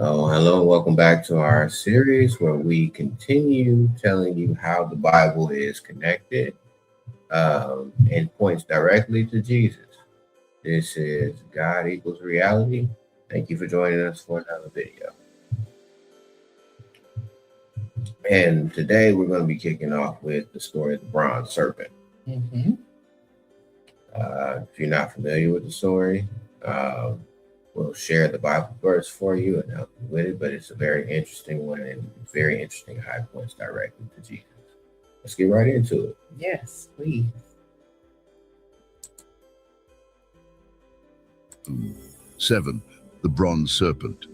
Oh, hello, welcome back to our series where we continue telling you how the Bible is connected and points directly to Jesus. This is God equals reality. Thank you for joining us for another video. And today we're going to be kicking off with the story of the bronze serpent. If you're not familiar with the story, we'll share the Bible verse for you and help you with it, but it's a very interesting one and very interesting how it points directly to Jesus. Let's get right into it. Yes, please. 7. The bronze serpent.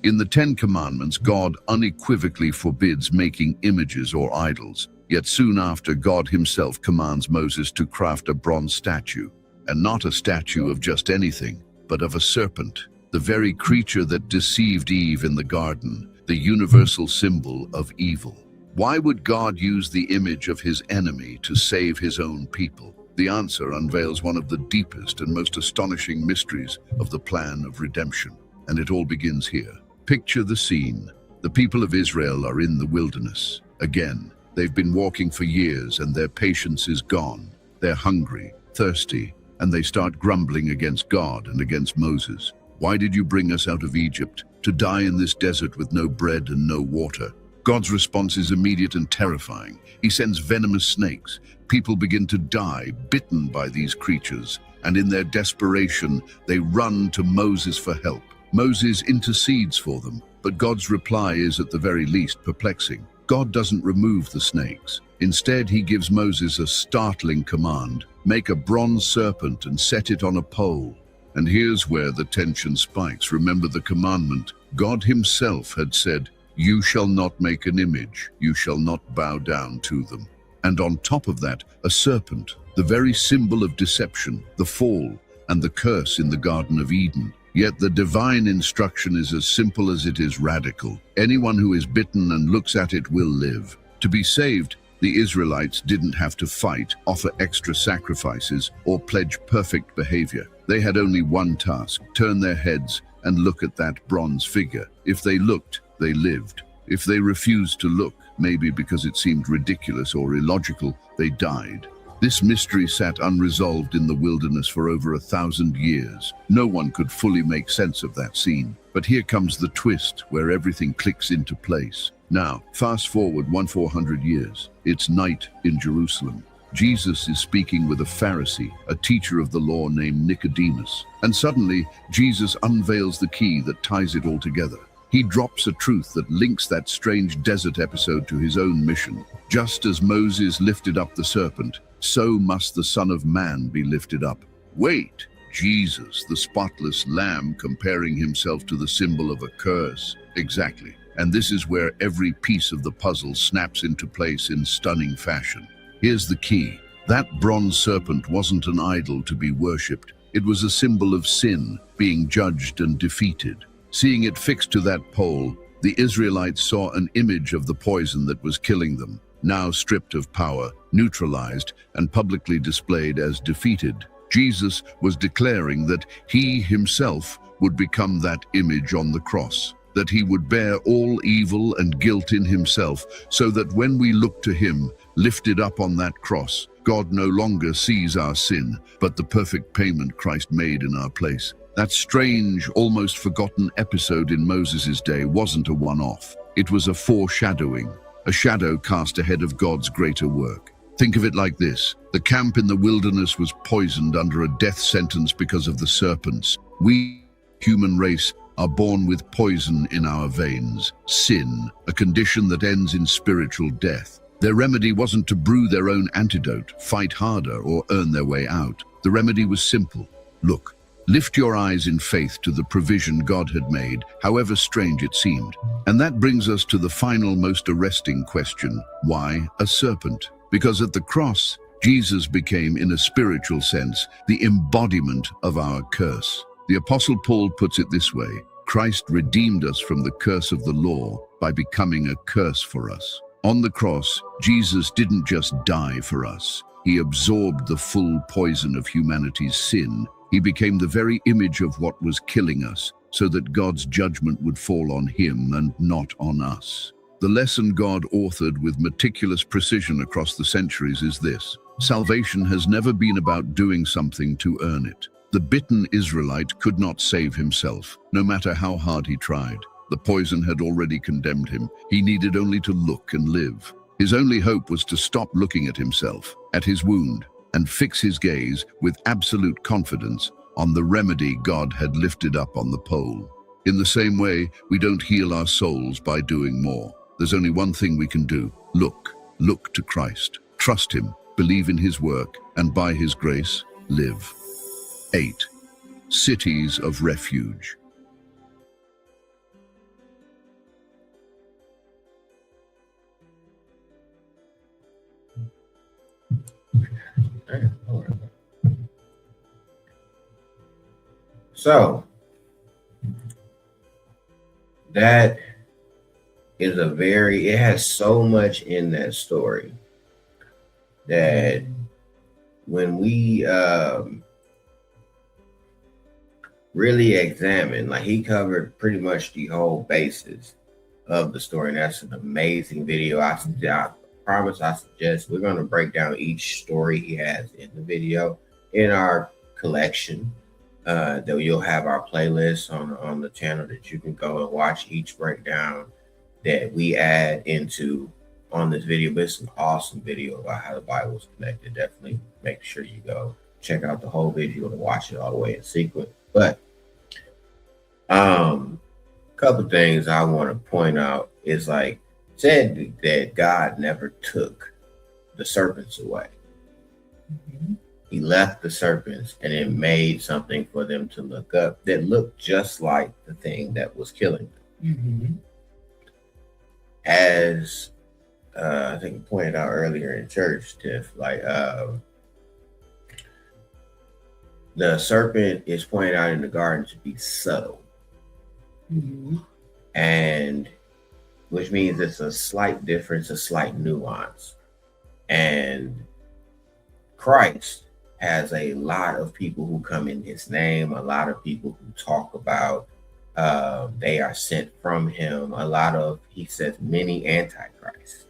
In the Ten Commandments, God unequivocally forbids making images or idols, yet soon after, God himself commands Moses to craft a bronze statue, and not a statue of just anything, but of a serpent, the very creature that deceived Eve in the garden, the universal symbol of evil. Why would God use the image of his enemy to save his own people? The answer unveils one of the deepest and most astonishing mysteries of the plan of redemption, and it all begins here. Picture the scene. The people of Israel are in the wilderness. Again, they've been walking for years and their patience is gone. They're hungry, thirsty, and they start grumbling against God and against Moses. Why did you bring us out of Egypt to die in this desert with no bread and no water? God's response is immediate and terrifying. He sends venomous snakes. People begin to die, bitten by these creatures, and in their desperation, they run to Moses for help. Moses intercedes for them, but God's reply is at the very least perplexing. God doesn't remove the snakes. Instead, he gives Moses a startling command: make a bronze serpent and set it on a pole. And here's where the tension spikes. Remember the commandment. God himself had said, "You shall not make an image, you shall not bow down to them." And on top of that, a serpent, the very symbol of deception, the fall, and the curse in the Garden of Eden. Yet the divine instruction is as simple as it is radical. Anyone who is bitten and looks at it will live. To be saved, the Israelites didn't have to fight, offer extra sacrifices, or pledge perfect behavior. They had only one task: turn their heads and look at that bronze figure. If they looked, they lived. If they refused to look, maybe because it seemed ridiculous or illogical, they died. This mystery sat unresolved in the wilderness for over 1,000 years. No one could fully make sense of that scene. But here comes the twist, where everything clicks into place. Now, fast forward 400 years. It's night in Jerusalem. Jesus is speaking with a Pharisee, a teacher of the law named Nicodemus. And suddenly, Jesus unveils the key that ties it all together. He drops a truth that links that strange desert episode to his own mission. Just as Moses lifted up the serpent, so must the Son of Man be lifted up. Wait, Jesus, the spotless lamb, comparing himself to the symbol of a curse. Exactly. And this is where every piece of the puzzle snaps into place in stunning fashion. Here's the key. That bronze serpent wasn't an idol to be worshipped. It was a symbol of sin, being judged and defeated. Seeing it fixed to that pole, the Israelites saw an image of the poison that was killing them, now stripped of power, neutralized, and publicly displayed as defeated. Jesus was declaring that he himself would become that image on the cross, that he would bear all evil and guilt in himself, so that when we look to him, lifted up on that cross, God no longer sees our sin, but the perfect payment Christ made in our place. That strange, almost forgotten episode in Moses' day wasn't a one-off. It was a foreshadowing, a shadow cast ahead of God's greater work. Think of it like this. The camp in the wilderness was poisoned under a death sentence because of the serpents. We, human race, are born with poison in our veins. Sin, a condition that ends in spiritual death. Their remedy wasn't to brew their own antidote, fight harder, or earn their way out. The remedy was simple. Look. Lift your eyes in faith to the provision God had made, however strange it seemed. And that brings us to the final, most arresting question. Why a serpent? Because at the cross, Jesus became, in a spiritual sense, the embodiment of our curse. The Apostle Paul puts it this way: Christ redeemed us from the curse of the law by becoming a curse for us. On the cross, Jesus didn't just die for us. He absorbed the full poison of humanity's sin. He became the very image of what was killing us, so that God's judgment would fall on him and not on us. The lesson God authored with meticulous precision across the centuries is this: salvation has never been about doing something to earn it. The bitten Israelite could not save himself, no matter how hard he tried. The poison had already condemned him. He needed only to look and live. His only hope was to stop looking at himself, at his wound, and fix his gaze with absolute confidence on the remedy God had lifted up on the pole. In the same way, we don't heal our souls by doing more. There's only one thing we can do: look to Christ. Trust him, believe in his work, and by his grace, live. 8. Cities of refuge. So that is it has so much in that story that when we really examine, like, he covered pretty much the whole basis of the story, and that's an amazing video. I suggest we're going to break down each story he has in the video in our collection. That you'll have our playlist on the channel that you can go and watch each breakdown that we add into on this video. But it's an awesome video about how the Bible is connected. Definitely make sure you go check out the whole video to watch it all the way in sequence. But couple things I want to point out is, like, said that God never took the serpents away. Mm-hmm. He left the serpents and it made something for them to look up that looked just like the thing that was killing them. Mm-hmm. As I think you pointed out earlier in church, Tiff, like the serpent is pointed out in the garden to be subtle. Mm-hmm. And which means it's a slight difference, a slight nuance. And Christ has a lot of people who come in his name, a lot of people who talk about they are sent from him, a lot of, he says, many antichrists.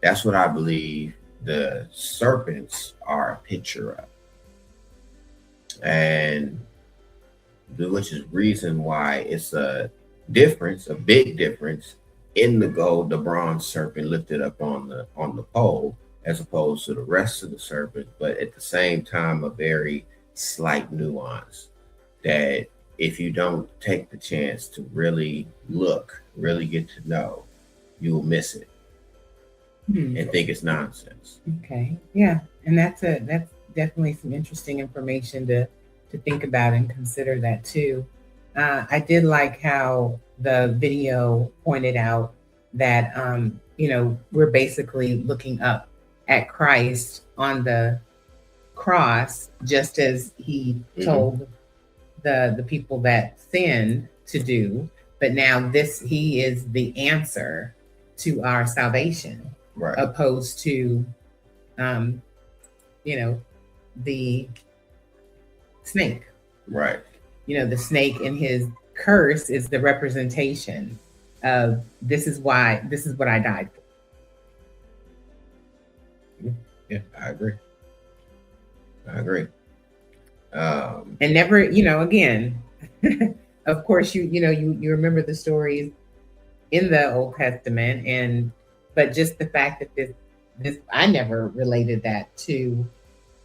That's what I believe the serpents are a picture of. And which is reason why it's a difference, a big difference in the gold, the bronze serpent lifted up on the pole, as opposed to the rest of the serpent, but at the same time, a very slight nuance that if you don't take the chance to really look, really get to know, you will miss it and think it's nonsense. Okay, yeah, and that's definitely some interesting information to think about and consider that too. I did like how the video pointed out that we're basically looking up at Christ on the cross, just as he told the people that sinned to do. But now he is the answer to our salvation, right? Opposed to, the snake, right? The snake in his curse is the representation of this is what I died for. Yeah, I agree. And never, again, of course, you remember the stories in the Old Testament, but just the fact that this I never related that to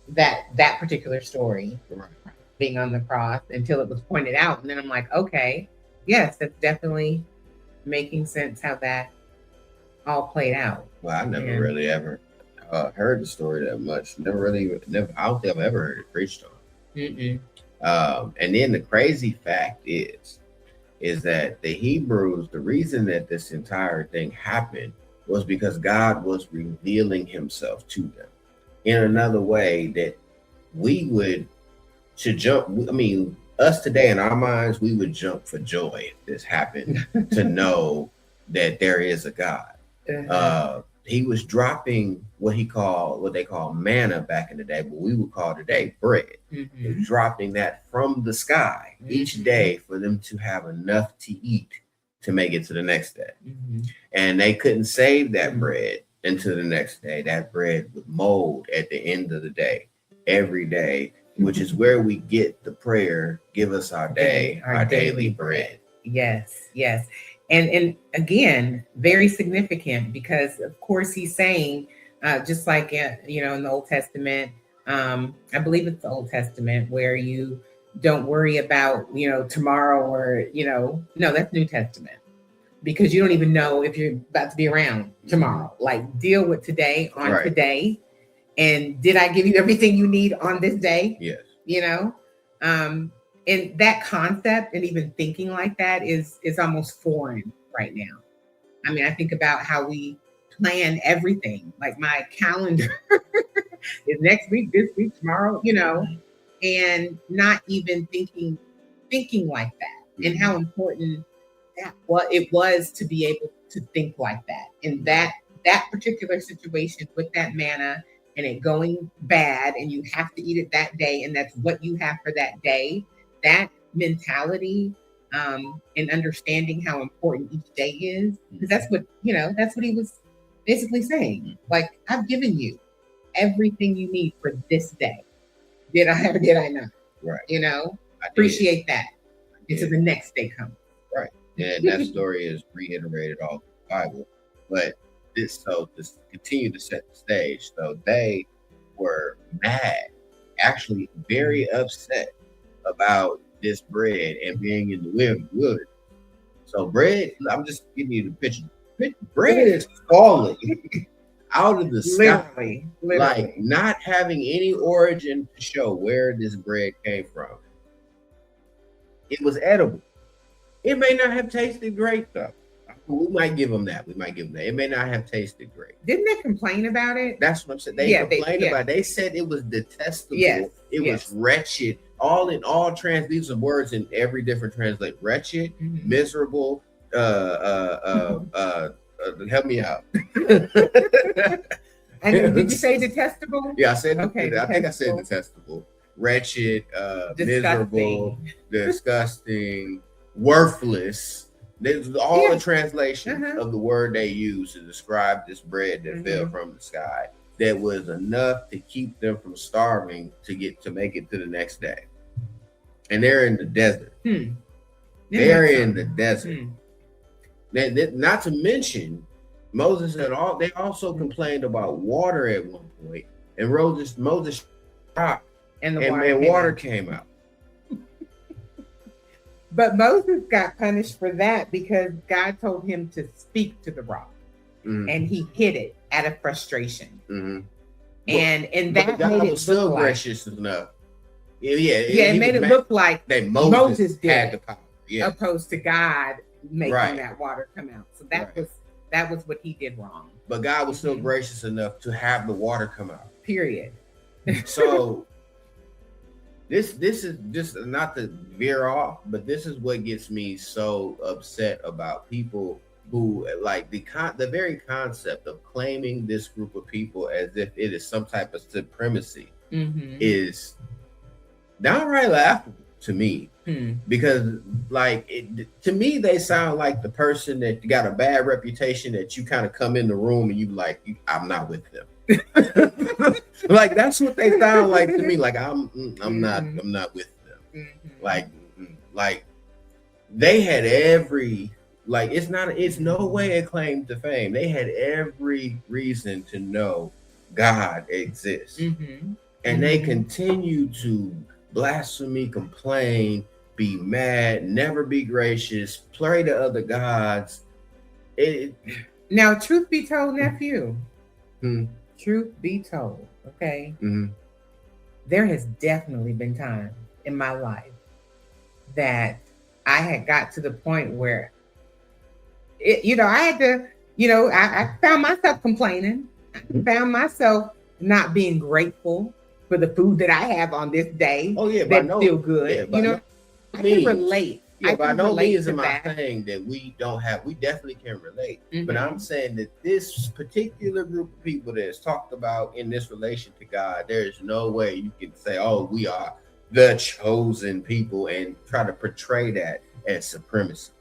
that particular story, right, being on the cross, until it was pointed out, and then I'm like, okay, yes, that's definitely making sense how that all played out. Well, I never really ever heard the story that much. I don't think I've ever heard it preached on. And then the crazy fact is that the Hebrews, the reason that this entire thing happened was because God was revealing himself to them in another way that should jump. I mean, us today in our minds, we would jump for joy if this happened to know that there is a God. he was dropping what they call manna back in the day, but we would call today bread. Mm-hmm. He was dropping that from the sky each day for them to have enough to eat to make it to the next day. Mm-hmm. And they couldn't save that bread until the next day. That bread would mold at the end of the day, every day, which is where we get the prayer, give us our day, our daily bread. Yes, yes. And again, very significant, because of course he's saying, just like, in the Old Testament, I believe it's the Old Testament, where you don't worry about, tomorrow, or, no, that's New Testament, because you don't even know if you're about to be around tomorrow. Like, deal with today on today. And did I give you everything you need on this day? Yes. And that concept, and even thinking like that, is almost foreign right now. I mean, I think about how we plan everything. Like, my calendar is next week, this week, tomorrow, and not even thinking like that, and how important it was to be able to think like that. And that particular situation with that manna, and it going bad, and you have to eat it that day, and that's what you have for that day. That mentality, and understanding how important each day is, because that's what he was basically saying. Like, I've given you everything you need for this day. Did I or did I not? Right. Appreciate that until the next day comes. Right. And that story is reiterated all through the Bible. But to continue to set the stage, so they were mad, actually very upset about this bread and being in the wilderness. So bread, I'm just giving you the picture. Bread is falling out of the sky, literally, like not having any origin to show where this bread came from. It was edible. It may not have tasted great, though. We might give them that. It may not have tasted great. Didn't they complain about it? That's what I'm saying. They complained about it. They said it was detestable. Yes. It was wretched. These are words in every different translation. Wretched, miserable, help me out. And did you say detestable? Yeah, I said okay. I think I said detestable. Wretched, miserable, disgusting, worthless. There's all the translation of the word they use to describe this bread that fell from the sky, that was enough to keep them from starving to make it to the next day. And they're in the desert. They're in the desert. Not to mention, Moses they also complained about water at one point, and Moses stopped, and water came out. But Moses got punished for that because God told him to speak to the rock, and he hid it out of frustration. And that God made was it still look gracious enough. It made it look like that Moses did, had the power, opposed to God making that water come out. So that was what he did wrong. But God was still gracious enough to have the water come out. Period. So this is just not to veer off, but this is what gets me so upset about people who, like, the very concept of claiming this group of people as if it is some type of supremacy is downright laughable to me. Because, like, to me, they sound like the person that got a bad reputation, that you kind of come in the room and you like, I'm not with them. Like, that's what they sound like to me. Like, I'm not with them. Like they had every, like, it's no way a claim to fame. They had every reason to know God exists, and they continue to blaspheme, complain, be mad, never be gracious, pray to other gods. Now, truth be told, nephew, truth be told, okay, there has definitely been times in my life that I had got to the point where I had to, I found myself complaining. I found myself not being grateful for the food that I have on this day. Oh yeah, that's still good. I can relate Yeah, by can no relate means to am I that. saying that we don't have, we definitely can relate. But Mhm. I'm saying that this particular group of people that is talked about in this relation to God, there is no way you can say, oh, we are the chosen people and try to portray that as supremacy.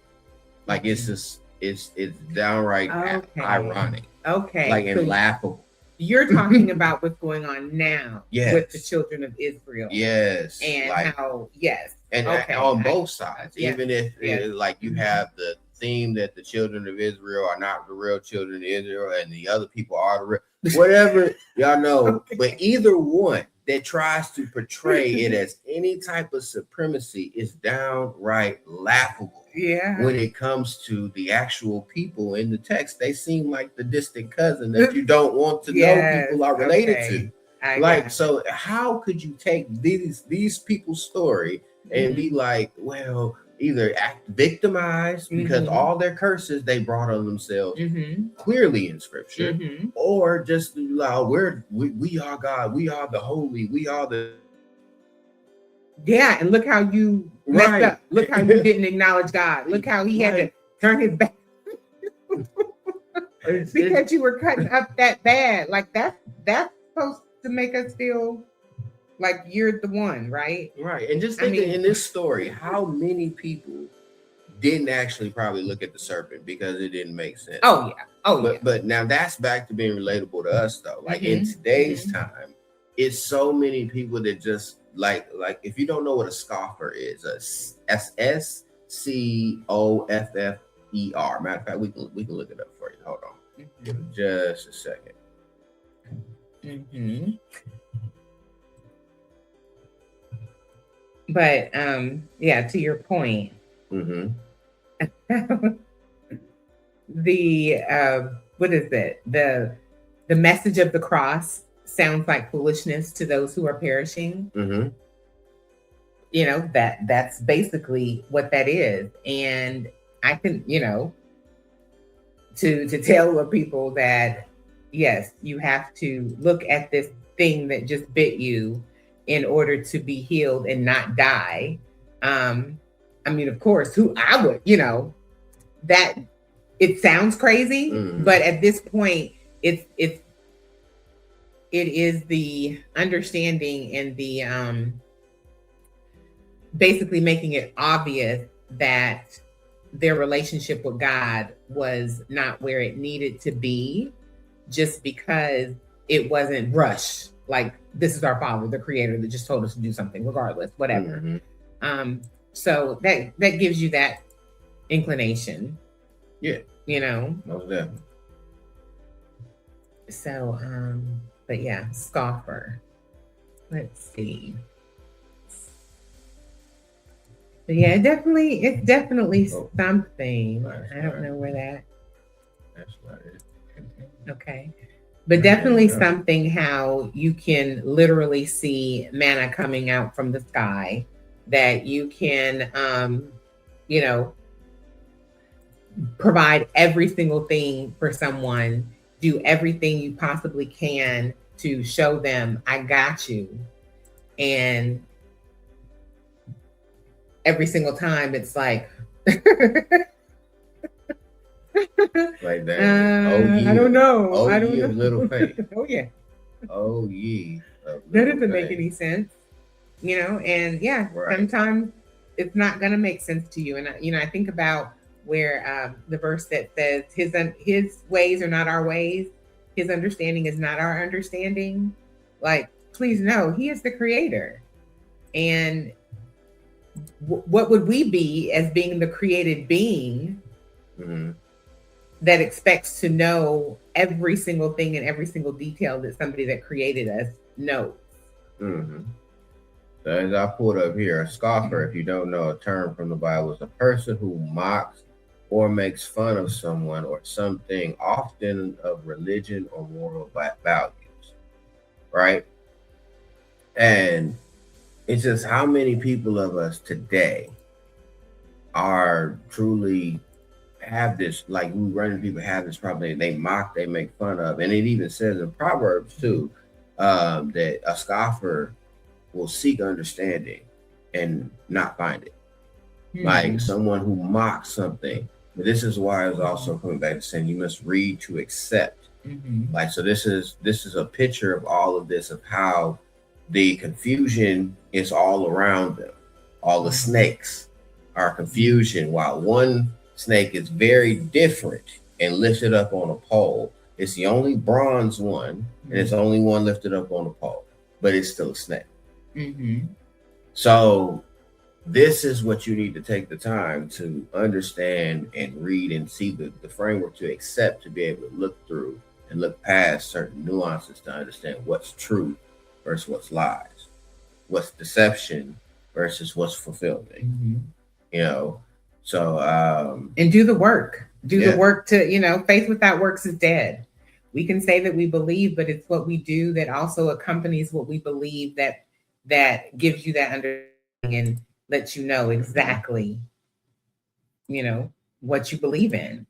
Like it's just it's downright Okay. ironic, Okay. like and So laughable. you're talking about what's going on now with the Yes. children of Israel. Yes, And like how, yes. and Okay. on both sides, yeah, even if yes. like you have the theme that the children of Israel are not the real children of Israel and the other people are the real, whatever y'all know. Okay. But either one that tries to portray it as any type of supremacy is downright laughable. Yeah. When it comes to the actual people in the text, they seem like the distant cousin that you don't want to know people are related to. Like, so how could you take these people's story and be like, well, either act victimized because all their curses they brought on themselves clearly in scripture, or just we are God, we are the holy, we are the and look how you messed up. Look how you didn't acknowledge God. Look how he had to turn his back because you were cutting up that bad. Like that's supposed to make us feel like you're the one, right? Right. And just thinking in this story, how many people didn't actually probably look at the serpent because it didn't make sense. Oh yeah. But now that's back to being relatable to us though. Like in today's time, it's so many people that just like if you don't know what a scoffer is, a SCOFFER. Matter of fact, we can look it up for you. Hold on. Give me just a second. But yeah, to your point, the what is it? The message of the cross sounds like foolishness to those who are perishing. You know, that's basically what that is. And I can, you know, to tell people that yes, you have to look at this thing that just bit you in order to be healed and not die. I mean, of course, who I would, you know, that it sounds crazy, but at this point, it is the understanding and the basically making it obvious that their relationship with God was not where it needed to be, just because it wasn't rushed. Like, this is our Father, the Creator, that just told us to do something, regardless, whatever. So that gives you that inclination. Yeah. You know? Most definitely. So, but yeah, scoffer. Let's see. But yeah, it's definitely something. I don't know where that. That's not it. Okay. But definitely something how you can literally see manna coming out from the sky, that you can, you know, provide every single thing for someone, do everything you possibly can to show them, I got you. And every single time it's like, like that. I don't know. Oh, I don't ye know. of little faith. Oh yeah. Oh ye. That doesn't make any sense, you know. And yeah, sometimes it's not gonna make sense to you. And you know, I think about where the verse that says his ways are not our ways, his understanding is not our understanding. Like, please know, he is the creator. And what would we be as being the created being that expects to know every single thing and every single detail that somebody that created us knows? So as I pulled up here, a scoffer, if you don't know, a term from the Bible, is a person who mocks or makes fun of someone or something, often of religion or moral values, right? And it's just how many people of us today are truly have this, like we run into people have this problem, they mock, they make fun of. And it even says in Proverbs too, that a scoffer will seek understanding and not find it. like someone who mocks something. But this is why I was also coming back to saying you must read to accept. Like, so this is a picture of all of this, of how the confusion is all around them. All the snakes are confusion, while one snake is very different and lifted up on a pole. It's the only bronze one, and it's the only one lifted up on a pole, but it's still a snake. So this is what you need to take the time to understand and read and see the framework to accept, to be able to look through and look past certain nuances to understand what's truth versus what's lies, what's deception versus what's fulfillment. You know, so and do the work. Do the work to, faith without works is dead. We can say that we believe, but it's what we do that also accompanies what we believe, that gives you that understanding and lets you know exactly, what you believe in.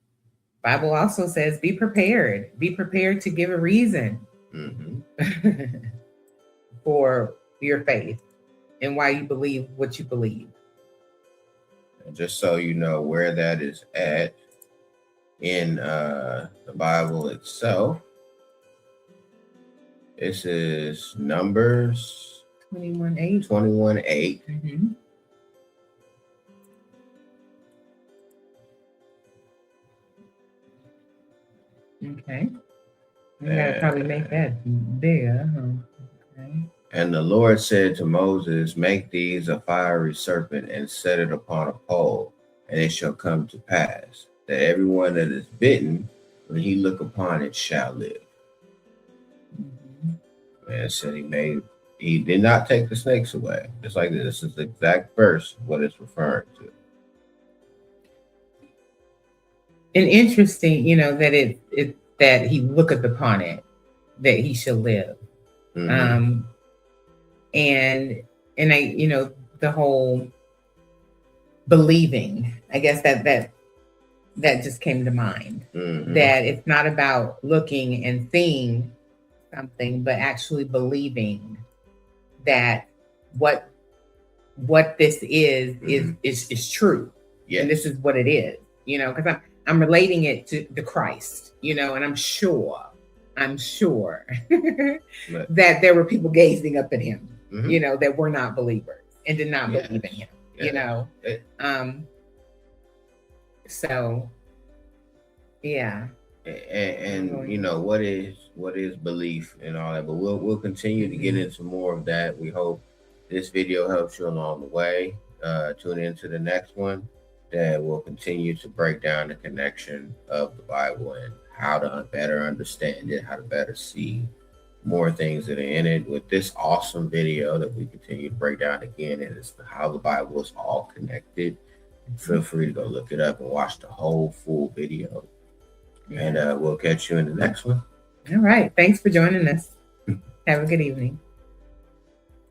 Bible also says, be prepared. Be prepared to give a reason for your faith and why you believe what you believe. And just so you know where that is at in the Bible itself, this is Numbers 21:8. 21:8. Okay. We gotta probably make that bigger. Okay. And the Lord said to Moses, make these a fiery serpent and set it upon a pole, and it shall come to pass that everyone that is bitten, when he look upon it, shall live. And said he did not take the snakes away. Just like this is the exact verse what it's referring to. And interesting, that that he looketh upon it, that he shall live. And I, the whole believing, I guess that just came to mind. That it's not about looking and seeing something, but actually believing that what this is true. Yes. And this is what it is, because I'm relating it to the Christ, and I'm sure that there were people gazing up at him, that were not believers and did not believe in him, So, yeah. And what is belief and all that, but we'll continue to get into more of that. We hope this video helps you along the way. Tune into the next one that will continue to break down the connection of the Bible and how to better understand it, how to better see more things that are in it. With this awesome video that we continue to break down again, it is how the Bible is all connected. Feel free to go look it up and watch the whole full video. And we'll catch you in the next one. All right. Thanks for joining us. Have a good evening.